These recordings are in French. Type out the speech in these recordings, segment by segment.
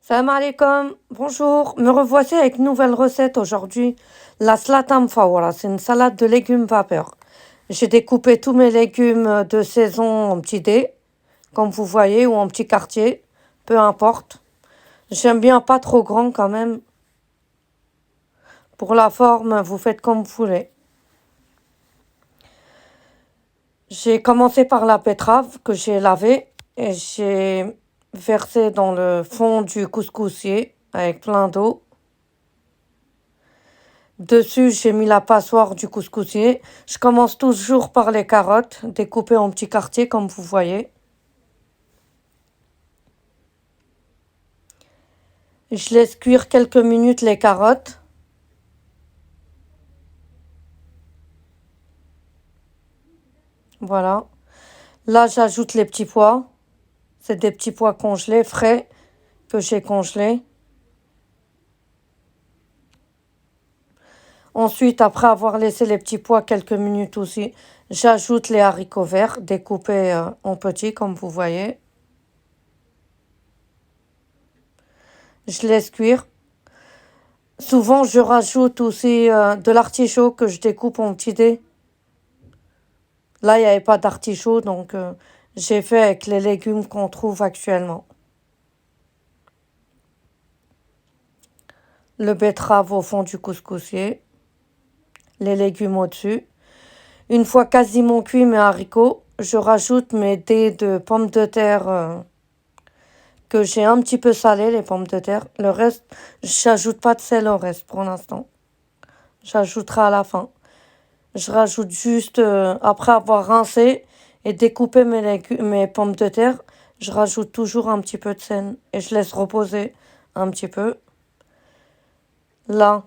Salam alaikum, bonjour, me revoici avec une nouvelle recette aujourd'hui. La salade mfawara, c'est une salade de légumes vapeur. J'ai découpé tous mes légumes de saison en petits dés, comme vous voyez, ou en petits quartiers, peu importe. J'aime bien pas trop grand quand même. Pour la forme, vous faites comme vous voulez. J'ai commencé par la betterave que j'ai lavée et j'ai versé dans le fond du couscoussier avec plein d'eau. Dessus, j'ai mis la passoire du couscoussier. Je commence toujours par les carottes, découpées en petits quartiers, comme vous voyez. Je laisse cuire quelques minutes les carottes. Voilà. Là, j'ajoute les petits pois. C'est des petits pois congelés, frais, que j'ai congelés. Ensuite, après avoir laissé les petits pois quelques minutes aussi, j'ajoute les haricots verts découpés en petits, comme vous voyez. Je laisse cuire. Souvent, je rajoute aussi de l'artichaut que je découpe en petits dés. Là, il n'y avait pas d'artichaut, donc j'ai fait avec les légumes qu'on trouve actuellement. Le betterave au fond du couscoussier, les légumes au-dessus. Une fois quasiment cuits mes haricots, je rajoute mes dés de pommes de terre que j'ai un petit peu salé, les pommes de terre. Le reste, j'ajoute pas de sel au reste pour l'instant. J'ajouterai à la fin. Je rajoute juste, après avoir rincé et découpé mes pommes de terre, je rajoute toujours un petit peu de sel et je laisse reposer un petit peu. Là,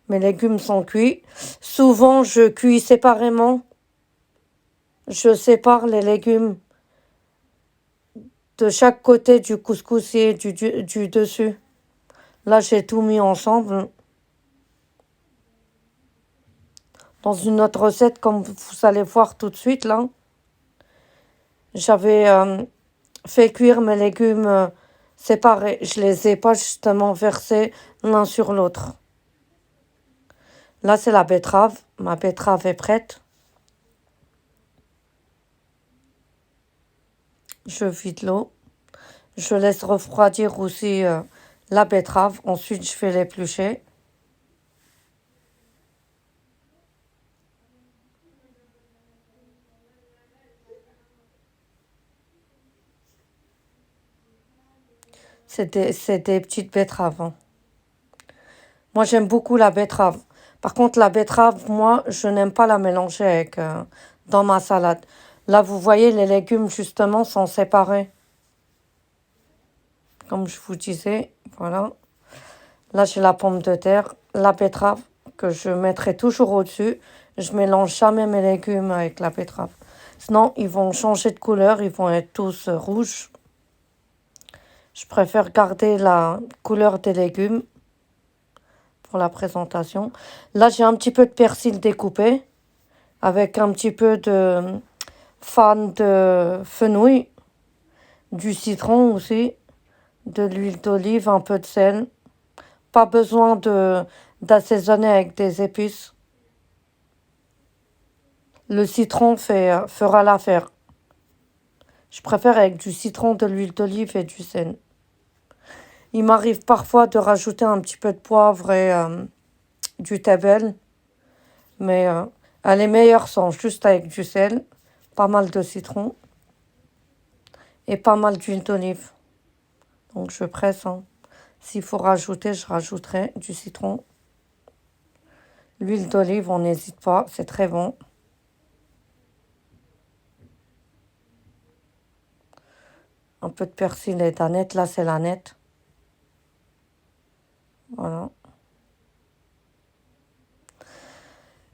mes légumes sont cuits. Souvent, je cuis séparément. Je sépare les légumes de chaque côté du couscoussier, du dessus. Là, j'ai tout mis ensemble. Dans une autre recette, comme vous allez voir tout de suite, là, j'avais fait cuire mes légumes séparés. Je les ai pas justement versés l'un sur l'autre. Là, c'est la betterave. Ma betterave est prête. Je vide l'eau. Je laisse refroidir aussi la betterave. Ensuite, je fais l'éplucher. C'est des petites betteraves, hein. Moi, j'aime beaucoup la betterave. Par contre, la betterave, moi, je n'aime pas la mélanger avec dans ma salade. Là, vous voyez, les légumes, justement, sont séparés. Comme je vous disais, voilà. Là, j'ai la pomme de terre, la betterave, que je mettrai toujours au-dessus. Je mélange jamais mes légumes avec la betterave. Sinon, ils vont changer de couleur, ils vont être tous rouges. Je préfère garder la couleur des légumes pour la présentation. Là, j'ai un petit peu de persil découpé avec un petit peu de fan de fenouil, du citron aussi, de l'huile d'olive, un peu de sel. Pas besoin d'assaisonner avec des épices. Le citron fera l'affaire. Je préfère avec du citron, de l'huile d'olive et du sel. Il m'arrive parfois de rajouter un petit peu de poivre et du tabel, mais les meilleurs sont juste avec du sel, pas mal de citron et pas mal d'huile d'olive. Donc je presse, hein. S'il faut rajouter, je rajouterai du citron. L'huile d'olive, on n'hésite pas, c'est très bon. Un peu de persil et d'aneth, là c'est l'aneth. Voilà.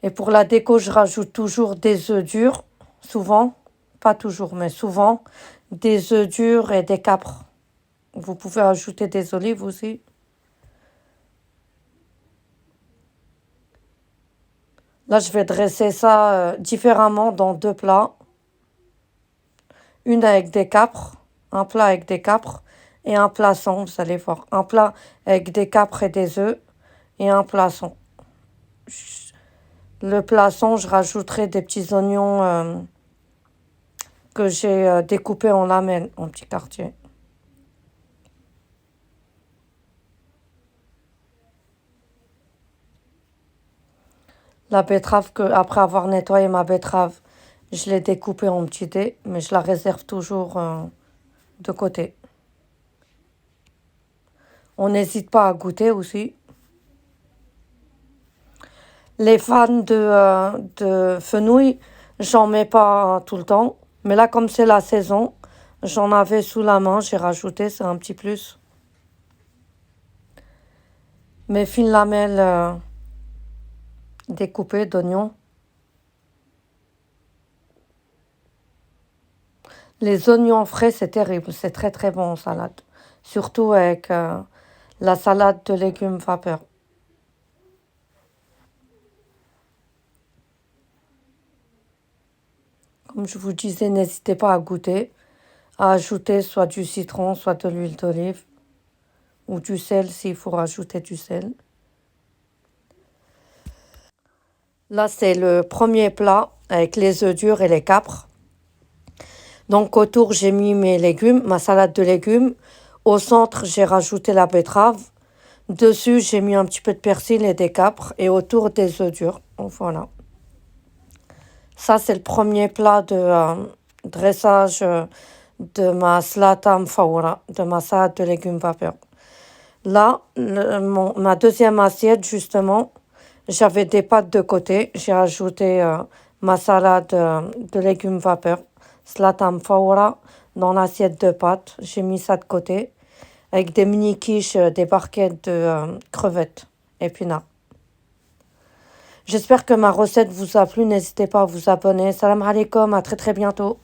Et pour la déco, je rajoute toujours des œufs durs, souvent, pas toujours, mais souvent, des œufs durs et des capres. Vous pouvez ajouter des olives aussi. Là, je vais dresser ça différemment dans deux plats. Une avec des capres, un plat avec des capres et un poisson, vous allez voir. Un plat avec des capres et des œufs et un poisson. Le poisson, je rajouterai des petits oignons que j'ai découpés en lamelles, en petits quartiers. La betterave, après avoir nettoyé ma betterave, je l'ai découpée en petits dés, mais je la réserve toujours de côté. On n'hésite pas à goûter aussi. Les fans de fenouil, j'en mets pas tout le temps. Mais là, comme c'est la saison, j'en avais sous la main, j'ai rajouté, c'est un petit plus. Mes fines lamelles découpées d'oignons. Les oignons frais, c'est terrible, c'est très très bon en salade. Surtout avec la salade de légumes vapeur. Comme je vous disais, n'hésitez pas à goûter, à ajouter soit du citron, soit de l'huile d'olive, ou du sel s'il faut rajouter du sel. Là, c'est le premier plat avec les œufs durs et les capres. Donc autour, j'ai mis mes légumes, ma salade de légumes. Au centre, j'ai rajouté la betterave. Dessus, j'ai mis un petit peu de persil et des capres. Et autour, des œufs durs. Donc, voilà. Ça, c'est le premier plat de dressage de ma salata mfaoura, de ma salade de légumes vapeur. Là, ma deuxième assiette, justement, j'avais des pâtes de côté. J'ai ajouté ma salade de légumes vapeur, salata mfaoura, dans l'assiette de pâtes. J'ai mis ça de côté avec des mini quiches, des barquettes de crevettes épinards. J'espère que ma recette vous a plu. N'hésitez pas à vous abonner. Salam alaikum, à très très bientôt.